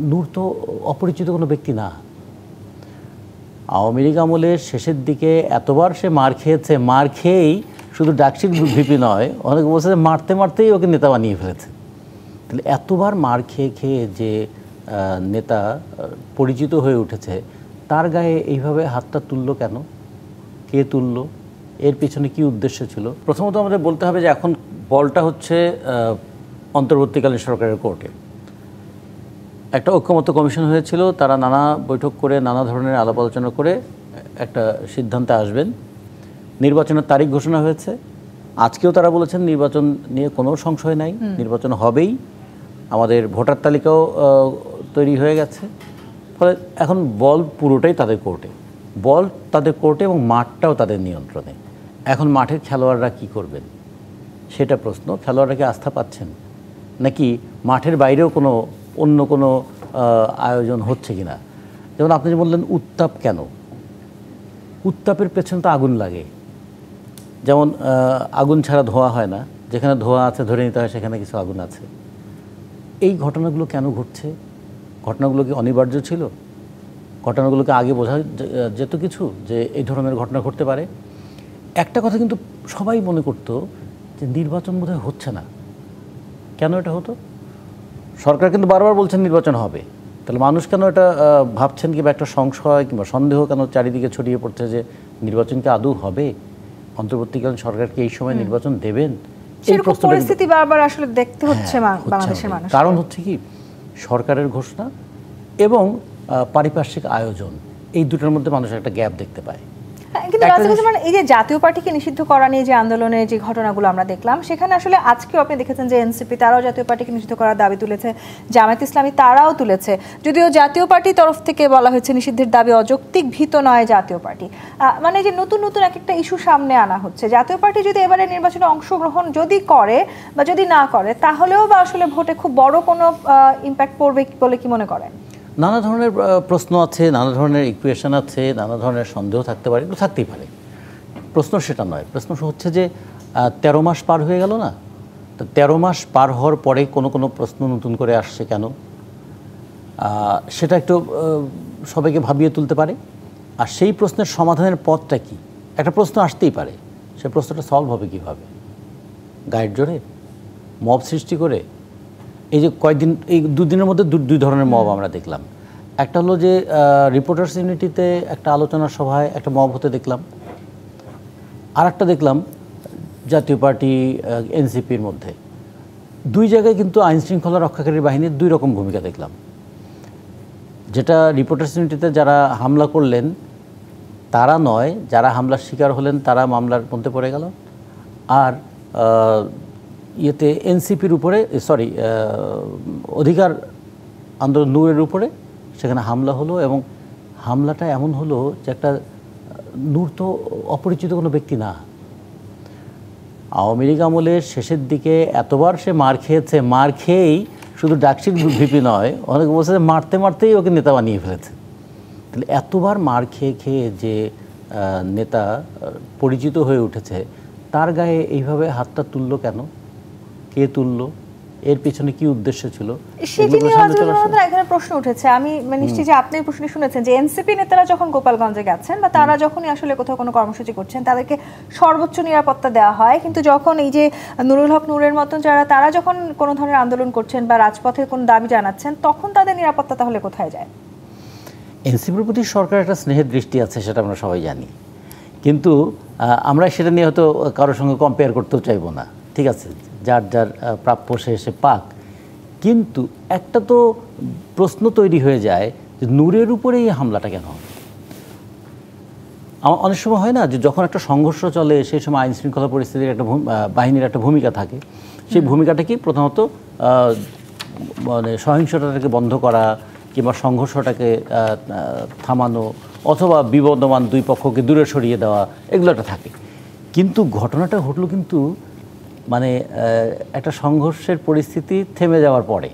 নূর তো অপরিচিত কোনো ব্যক্তি না। আওয়ামী লীগ আমলের শেষের দিকে এতবার সে মার খেয়েছে, মার খেয়েই শুধু ডাকসির ভিপি নয়, অনেকে বলছে যে মারতে মারতেই ওকে নেতা বানিয়ে ফেলেছে। তাহলে এতবার মার খেয়ে খেয়ে যে নেতা পরিচিত হয়ে উঠেছে, তার গায়ে এইভাবে হাতটা তুললো কেন? কে তুললো? এর পিছনে কি উদ্দেশ্য ছিল? প্রথমত আমাদের বলতে হবে যে এখন বলটা হচ্ছে অন্তর্বর্তীকালীন সরকারের কোর্টে। একটা ঐক্যমত্য কমিশন হয়েছিল, তারা নানা বৈঠক করে নানা ধরনের আলাপ আলোচনা করে একটা সিদ্ধান্তে আসবেন। নির্বাচনের তারিখ ঘোষণা হয়েছে, আজকেও তারা বলেছেন নির্বাচন নিয়ে কোনো সংশয় নাই, নির্বাচন হবেই। আমাদের ভোটার তালিকাও তৈরি হয়ে গেছে। ফলে এখন বল পুরোটাই তাদের কোর্টে, বল তাদের কোর্টে এবং মাঠটাও তাদের নিয়ন্ত্রণে। এখন মাঠের খেলোয়াড়রা কি করবেন সেটা প্রশ্ন। খেলোয়াড়রা কি আস্থা পাচ্ছেন, নাকি মাঠের বাইরেও অন্য কোনো আয়োজন হচ্ছে কিনা? যেমন আপনি যে বললেন উত্তাপ কেন, উত্তাপের পেছনে তো আগুন লাগে। যেমন আগুন ছাড়া ধোঁয়া হয় না, যেখানে ধোঁয়া আছে ধরে নিতে হয় সেখানে কিছু আগুন আছে। এই ঘটনাগুলো কেন ঘটছে? ঘটনাগুলো কি অনিবার্য ছিল? ঘটনাগুলোকে আগে বোঝা যেত কিছু যে এই ধরনের ঘটনা ঘটতে পারে? একটা কথা কিন্তু সবাই মনে করতো যে নির্বাচন বোধহয় হচ্ছে না, কেন এটা হতো? সরকার কিন্তু বারবার বলছেন নির্বাচন হবে, তাহলে মানুষ কেন এটা ভাবছেন কিংবা একটা সংশয় কিংবা সন্দেহ কেন চারিদিকে ছড়িয়ে পড়ছে যে নির্বাচন কি আদৌ হবে? অন্তর্বর্তীকালীন সরকারকে এই সময় নির্বাচন দেবেন? এই পরিস্থিতি বারবার আসলে দেখতে হচ্ছে বাংলাদেশের মানুষ। কারণ হচ্ছে কি, সরকারের ঘোষণা এবং পারিপার্শ্বিক আয়োজন, এই দুটোর মধ্যে মানুষ একটা গ্যাপ দেখতে পায়। কিন্তু এই যে জাতীয় পার্টিকে নিষিদ্ধ করা নিয়ে যে আন্দোলনের যে ঘটনাগুলো আমরা দেখলাম, সেখানে আসলে আজকেও আপনি দেখেছেন যে এনসিপি তারাও জাতীয় পার্টিকে নিষিদ্ধ করার দাবি তুলেছে, জামায়াত ইসলামী তারাও তুলেছে। যদিও জাতীয় পার্টির তরফ থেকে বলা হয়েছে নিষিদ্ধের দাবি অযৌক্তিক, ভীত নয় জাতীয় পার্টি। মানে যে নতুন নতুন এক একটা ইস্যু সামনে আনা হচ্ছে। জাতীয় পার্টি যদি এবারে নির্বাচনে অংশগ্রহণ যদি করে বা যদি না করে, তাহলেও বা আসলে ভোটে খুব বড় কোনো ইম্প্যাক্ট পড়বে বলে কি মনে করেন? নানা ধরনের প্রশ্ন আছে, নানা ধরনের ইকুয়েশন আছে, নানা ধরনের সন্দেহ থাকতে পারে, এগুলো থাকতেই পারে। প্রশ্ন সেটা নয়, প্রশ্ন হচ্ছে যে 13 মাস পার হয়ে গেল না, তো 13 মাস পার হওয়ার পরে কোনো প্রশ্ন নতুন করে আসছে কেন, সেটা একটু সবাইকে ভাবিয়ে তুলতে পারে। আর সেই প্রশ্নের সমাধানের পথটা কি, একটা প্রশ্ন আসতেই পারে, সে প্রশ্নটা সলভ হবে কীভাবে? গাইড জোরে, মব সৃষ্টি করে? এই যে কয়েকদিন, এই দুদিনের মধ্যে দুই ধরনের মব আমরা দেখলাম। একটা হলো যে রিপোর্টার্স ইউনিটিতে একটা আলোচনা সভায় একটা মব হতে দেখলাম, আর একটা দেখলাম জাতীয় পার্টি এনসিপির মধ্যে। দুই জায়গায় কিন্তু আইনশৃঙ্খলা রক্ষাকারী বাহিনীর দুই রকম ভূমিকা দেখলাম। যেটা রিপোর্টার্স ইউনিটিতে যারা হামলা করলেন তারা নয়, যারা হামলার শিকার হলেন তারা মামলার মধ্যে পড়ে গেল। আর ইয়েতে এনসিপির উপরে, অধিকার আন্দোলন নূরের উপরে সেখানে হামলা হলো, এবং হামলাটা এমন হলো যে একটা নূর তো অপরিচিত কোনো ব্যক্তি না। আওয়ামী লীগ আমলের শেষের দিকে এতবার সে মার খেয়েছে, মার খেয়েই শুধু ডাকসির ভিপি নয়, অনেকে বলছে যে মারতে মারতেই ওকে নেতা বানিয়ে ফেলেছে। তাহলে এতবার মার খেয়ে খেয়ে যে নেতা পরিচিত হয়ে উঠেছে, তার গায়ে এইভাবে হাতটা তুললো কেন? কে তুললো? এর পিছনে কি উদ্দেশ্য ছিল? সেটি নিয়ে এখানে প্রশ্ন উঠেছে। আমি নিশ্চিত যে আপনি প্রশ্ন শুনেছেন যে এনসিপি নেতারা যখন গোপালগঞ্জে গেছেন বা তারা যখনই আসলে কোথাও কোনো কর্মসূচি করছেন, তাদেরকে সর্বোচ্চ নিরাপত্তা দেওয়া হয়, কিন্তু যখন এই যে নুরুল হক নূরের মতন যারা, তারা যখন কোনো ধরনের আন্দোলন করছেন বা রাজপথে কোনো দাবি জানাচ্ছেন, তখন তাদের নিরাপত্তা তাহলে কোথায় যায়? এনসিপির প্রতি সরকারের একটা স্নেহের দৃষ্টি আছে, সেটা আমরা সবাই জানি, কিন্তু আমরা সেটা নিয়ে হয়তো কারোর সঙ্গে কম্পেয়ার করতেও চাইবো না। ঠিক আছে, যার যার প্রাপ্য সে পাক, কিন্তু একটা তো প্রশ্ন তৈরি হয়ে যায় যে নূরের উপরে এই হামলাটা কেন? অনেক সময় হয় না যে যখন একটা সংঘর্ষ চলে সেই সময় আইন শৃঙ্খলা পরিস্থিতির একটা বাহিনীর একটা ভূমিকা থাকে, সেই ভূমিকাটা কি প্রথমত মানে সহিংসতাটাকে বন্ধ করা কিংবা সংঘর্ষটাকে থামানো অথবা বিবদমান দুই পক্ষকে দূরে সরিয়ে দেওয়া, এগুলো একটা থাকে। কিন্তু ঘটনাটা ঘটলো কিন্তু মানে একটা সংঘর্ষের পরিস্থিতি থেমে যাওয়ার পরে।